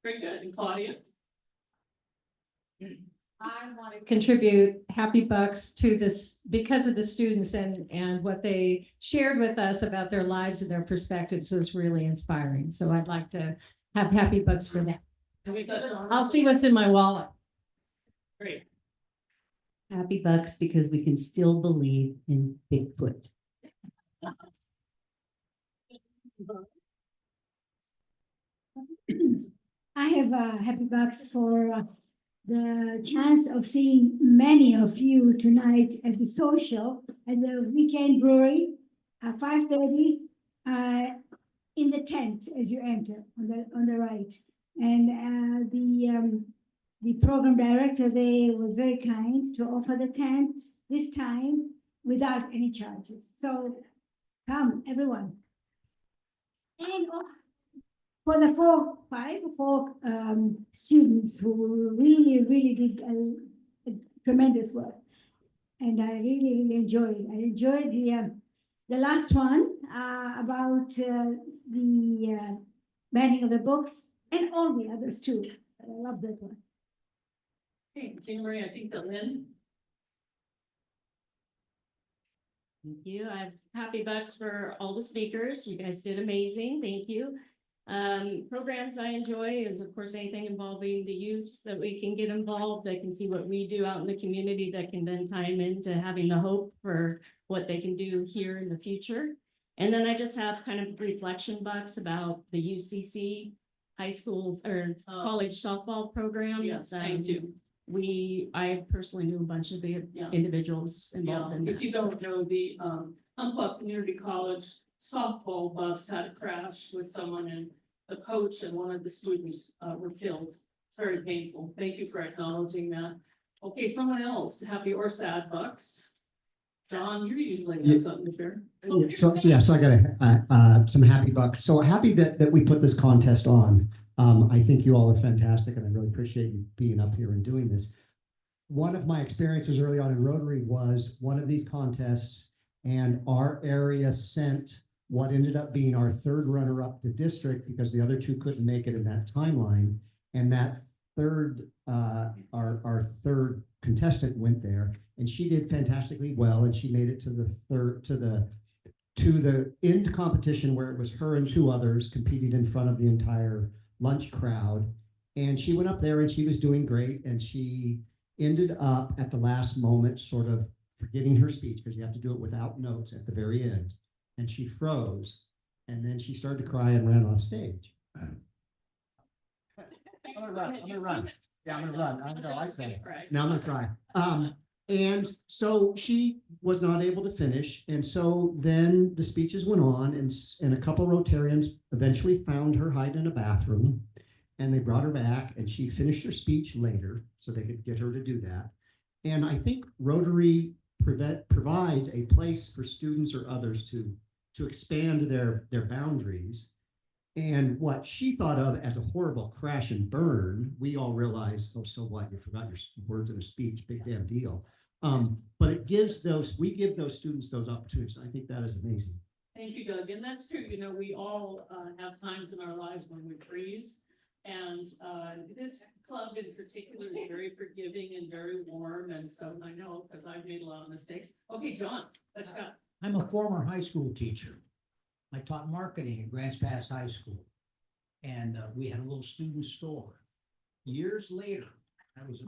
Very good. And Claudia? I want to contribute happy bucks to this because of the students and what they shared with us about their lives and their perspectives was really inspiring. So I'd like to have happy bucks for that. I'll see what's in my wallet. Great. Happy bucks because we can still believe in Bigfoot. I have happy bucks for the chance of seeing many of you tonight at the social at the weekend brewery at 5:30 in the tent as you enter on the right. And the program director there was very kind to offer the tent this time without any charges. So come, everyone. And for the five or four students who really did a tremendous work. And I really enjoyed it. I enjoyed the last one about the banning of the books and all the others too. I love that one. Okay, Jean Marie, I think that Lynn. Thank you. I have happy bucks for all the speakers. You guys did amazing. Thank you. Programs I enjoy is of course anything involving the youth that we can get involved. They can see what we do out in the community that can then tie them into having the hope for what they can do here in the future. And then I just have kind of reflection bucks about the UCC high schools or college softball program. Yes, thank you. I personally knew a bunch of the individuals involved in that. If you don't know, the Umpqua Community College softball bus had a crash with someone and the coach and one of the students were killed. It's very painful. Thank you for acknowledging that. Okay, someone else, happy or sad bucks? John, you usually have something to share. So I got some happy bucks. So happy that we put this contest on. I think you all are fantastic and I really appreciate you being up here and doing this. One of my experiences early on in Rotary was one of these contests, and our area sent what ended up being our third runner-up to district because the other two couldn't make it in that timeline. And that third, our third contestant went there, and she did fantastically well, and she made it to the end competition where it was her and two others competing in front of the entire lunch crowd. And she went up there and she was doing great, and she ended up at the last moment sort of forgetting her speech because you have to do it without notes at the very end. And she froze, and then she started to cry and ran off stage. I'm gonna run. Yeah, I'm gonna run. I'm gonna go. I said it. Right. Now I'm gonna try. And so she was not able to finish. And so then the speeches went on and a couple Rotarians eventually found her hiding in a bathroom. And they brought her back and she finished her speech later so they could get her to do that. And I think Rotary provides a place for students or others to expand their boundaries. And what she thought of as a horrible crash and burn, we all realize, oh, so what? You forgot your words in a speech, big damn deal. But we give those students those opportunities. I think that is amazing. Thank you, Doug. And that's true. You know, we all have times in our lives when we freeze. And this club in particular is very forgiving and very warm. And so I know because I've made a lot of mistakes. Okay, John, what you got? I'm a former high school teacher. I taught marketing at Grants Pass High School. And we had a little student store. Years later, I was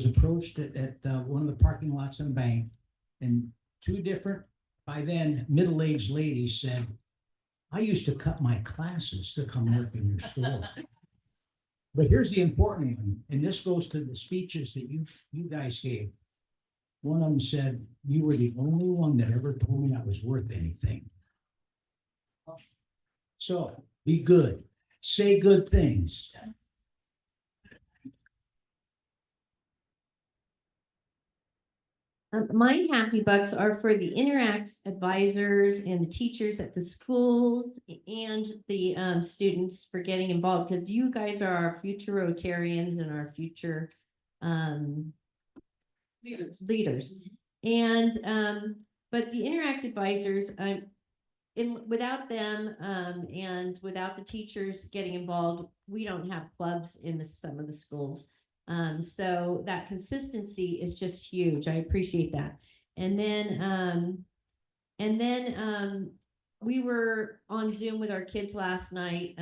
approached at one of the parking lots in Bank. And two different, by then, middle-aged ladies said, I used to cut my classes to come work in your store. But here's the important one, and this goes to the speeches that you guys gave. One of them said, you were the only one that ever told me I was worth anything. So be good, say good things. My happy bucks are for the Interact advisors and the teachers at the schools and the students for getting involved, because you guys are our future Rotarians and our future leaders. And but the Interact advisors, without them and without the teachers getting involved, we don't have clubs in some of the schools. So that consistency is just huge. I appreciate that. And then we were on Zoom with our kids last night,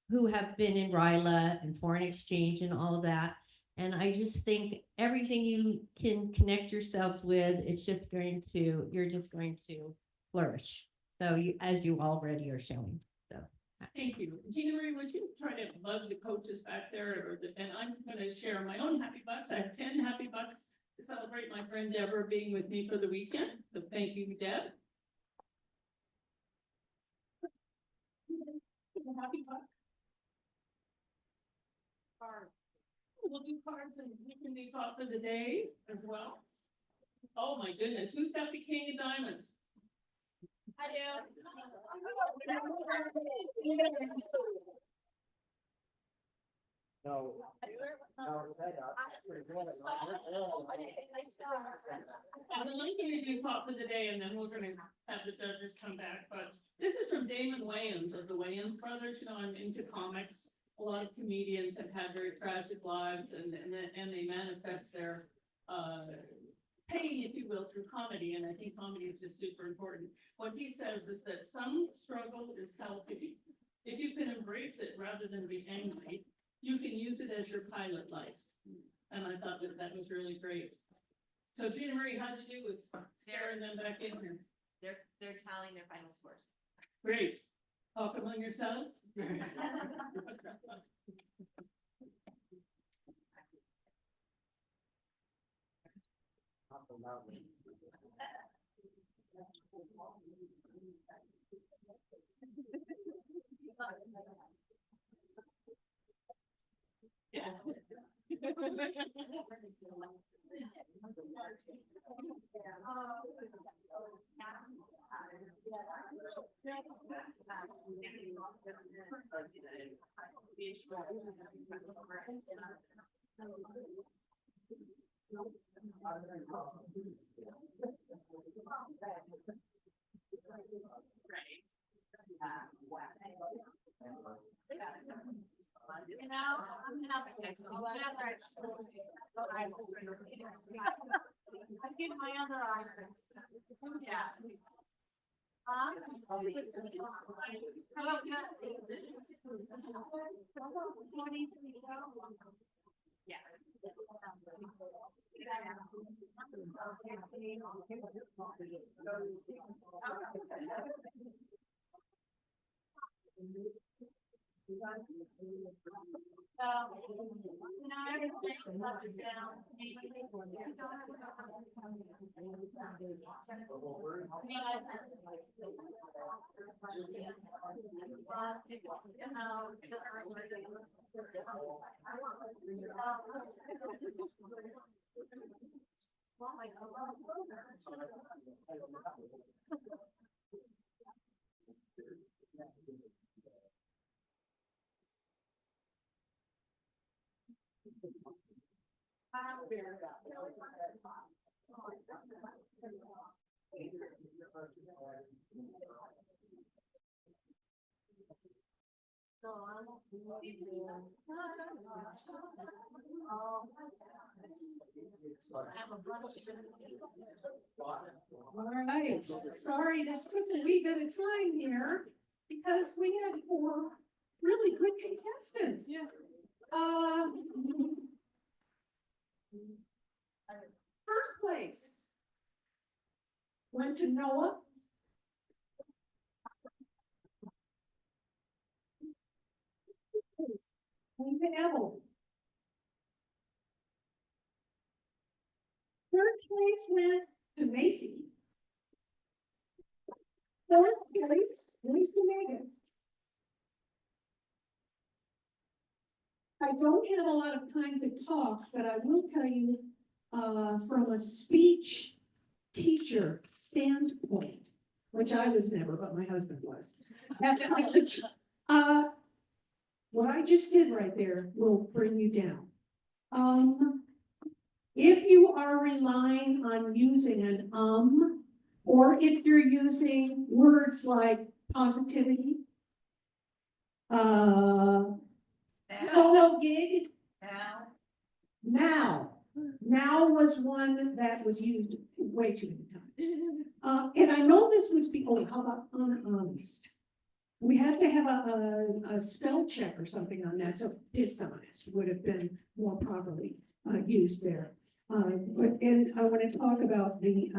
who have been in RILA and foreign exchange and all of that. And I just think everything you can connect yourselves with, you're just going to flourish. So as you already are showing. So. Thank you. Tina Marie, would you try to bug the coaches back there? And I'm going to share my own happy bucks. I have 10 happy bucks to celebrate my friend Deborah being with me for the weekend. So thank you, Deb. Happy buck. Cards. We'll do cards and we can be taught for the day as well. Oh my goodness, who's got the king of diamonds? I do. No. I'm going to do thought for the day and then we're going to have the judges come back. But this is from Damon Wayans of the Wayans brothers. You know, I'm into comics. A lot of comedians have had very tragic lives and they manifest their pain, if you will, through comedy. And I think comedy is just super important. What he says is that some struggle is healthy. If you can embrace it rather than be angry, you can use it as your pilot light. And I thought that was really great. So Gina Marie, how'd you do with scaring them back in here? They're tallying their final scores. Great. Talk among yourselves. Yeah. You know, I'm happy. I give my other eye. Yeah. All right, sorry, this took a wee bit of time here because we had 4 really good contestants. Yeah. First place went to Noah. Went to Evelyn. Third place went to Macy. Fourth place went to Megan. I don't have a lot of time to talk, but I will tell you, from a speech teacher standpoint, which I was never, but my husband was. What I just did right there will bring you down. If you are relying on using an or if you're using words like positivity, solo gig, now was one that was used way too many times. And I know this was how about honest? We have to have a spell check or something on that, so dishonest would have been more properly used there. And I want to talk about the,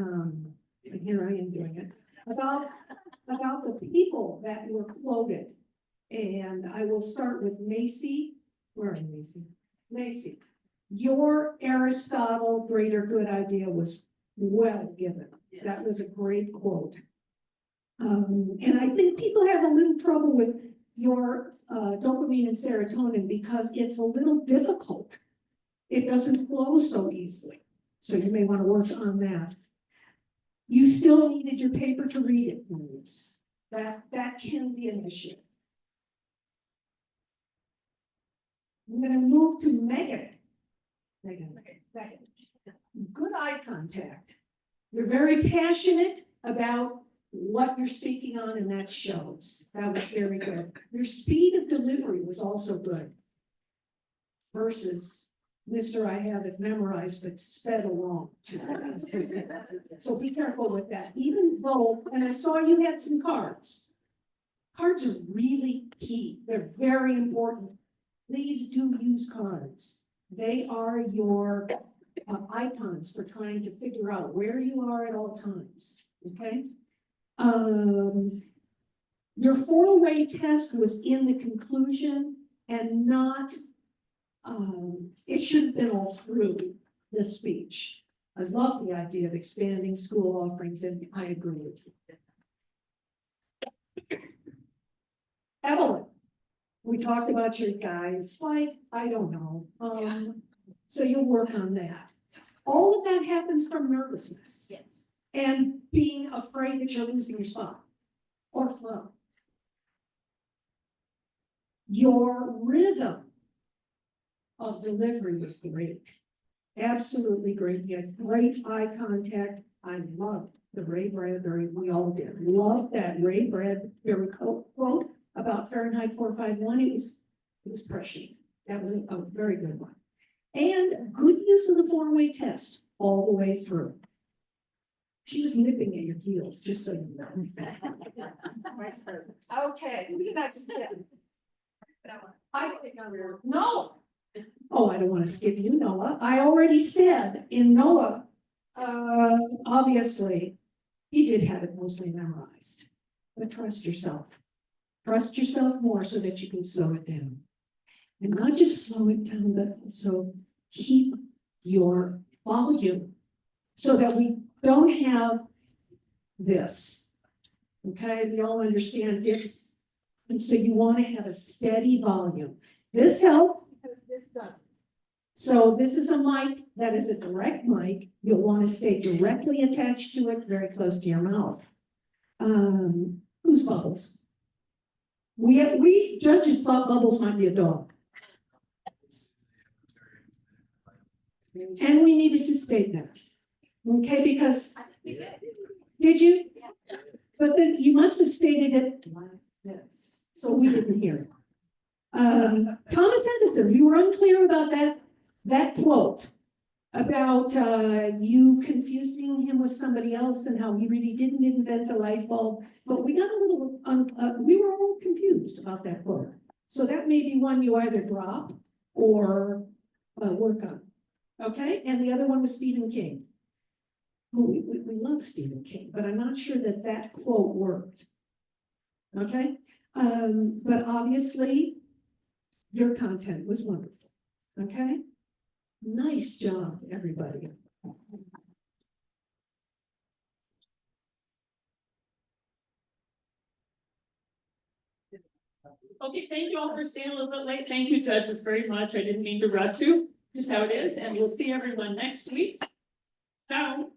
here I am doing it, about the people that were quoted. And I will start with Macy. Where are you, Macy? Macy, your Aristotle greater good idea was well given. Yes. That was a great quote. And I think people have a little trouble with your dopamine and serotonin because it's a little difficult. It doesn't flow so easily. So you may want to work on that. You still needed your paper to read it, please. That can be an issue. I'm going to move to Megan. Megan. Good eye contact. You're very passionate about what you're speaking on, and that shows. That was very good. Your speed of delivery was also good. Versus Mr. I have it memorized, but sped along. So be careful with that. Even though, and I saw you had some cards. Cards are really key. They're very important. Please do use cards. They are your icons for trying to figure out where you are at all times. Okay. Your 4-way test was in the conclusion and not, it should have been all through the speech. I love the idea of expanding school offerings, and I agree with you. Evelyn, we talked about your guys, like, I don't know. So you'll work on that. All of that happens from nervousness. Yes. And being afraid that you're losing your spot or flow. Your rhythm of delivery was great. Absolutely great. You had great eye contact. I loved the Ray Bradbury. We all did. Loved that Ray Bradbury quote about Fahrenheit 451. It was prescient. That was a very good one. And good use of the 4-way test all the way through. She was nipping at your heels, just so you know. Okay, next. No. Oh, I don't want to skip you, Noah. I already said in Noah, obviously, he did have it mostly memorized. But trust yourself. Trust yourself more so that you can slow it down. And not just slow it down, but also keep your volume so that we don't have this. Okay, we all understand dips. And so you want to have a steady volume. This helps because this doesn't. So this is a mic that is a direct mic. You'll want to stay directly attached to it, very close to your mouth. Who's Bubbles? We judges thought Bubbles might be a dog. And we needed to state that. Okay, because, did you? But then you must have stated it like this, so we didn't hear it. Thomas Edison, you were unclear about that quote about you confusing him with somebody else and how he really didn't invent the light bulb. But we got a little, we were all confused about that quote. So that may be one you either drop or work on. Okay, and the other one was Stephen King. We love Stephen King, but I'm not sure that quote worked. Okay, but obviously your content was wonderful. Okay, nice job, everybody. Okay, thank you all for staying a little bit late. Thank you, judges, very much. I didn't mean to rush you, just how it is, and we'll see everyone next week. Ciao.